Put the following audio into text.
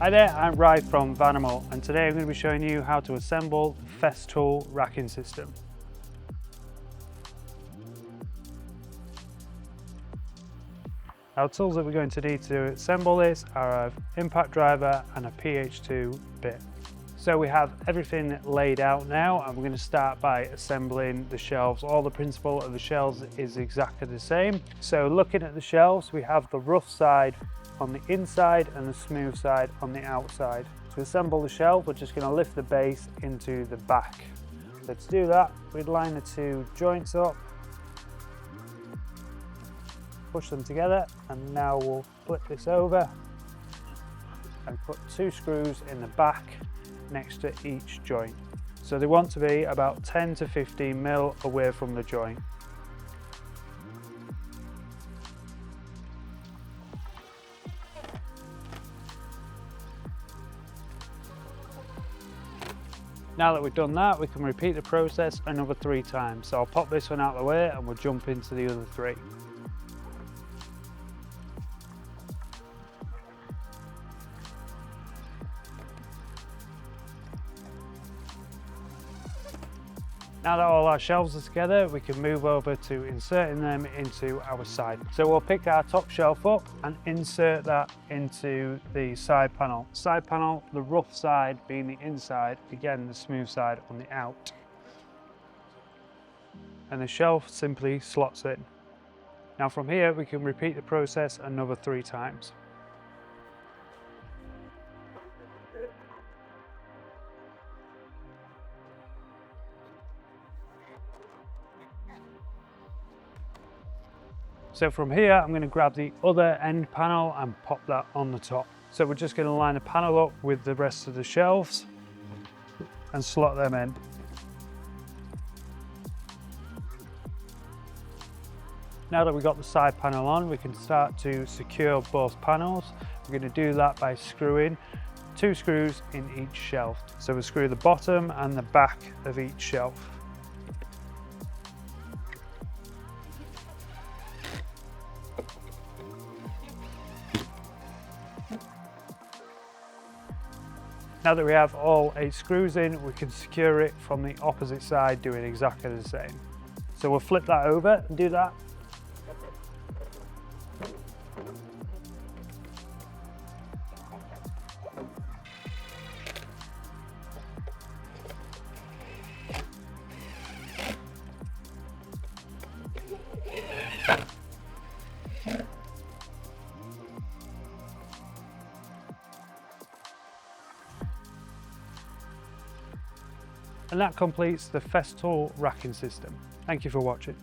Hi there, I'm Rai from Vanimal, and today I'm going to be showing you how to assemble the Festool racking system. Our tools that we're going to need to assemble this are an impact driver and a PH2 bit. So we have everything laid out now, and we're going to start by assembling the shelves. All the principle of the shelves is exactly the same. So looking at the shelves, we have the rough side on the inside and the smooth side on the outside. To assemble the shelf, we're just going to lift the base into the back. So to do that, we'd line the two joints up, push them together, and now we'll flip this over and put two screws in the back next to each joint. So they want to be about 10 to 15 mil away from the joint. Now that we've done that, we can repeat the process another 3 times. So I'll pop this one out of the way and we'll jump into the other 3. Now that all our shelves are together, we can move over to inserting them into our side. So we'll pick our top shelf up and insert that into the side panel. Side panel, the rough side being the inside, again the smooth side on the out. And the shelf simply slots in. Now from here, we can repeat the process another 3 times. So from here, I'm going to grab the other end panel and pop that on the top. So we're just going to line the panel up with the rest of the shelves and slot them in. Now that we've got the side panel on, we can start to secure both panels. We're going to do that by screwing 2 screws in each shelf. So we'll screw the bottom and the back of each shelf. Now that we have all 8 screws in, we can secure it from the opposite side, doing exactly the same. So we'll flip that over and do that. And that completes the Festool racking system. Thank you for watching.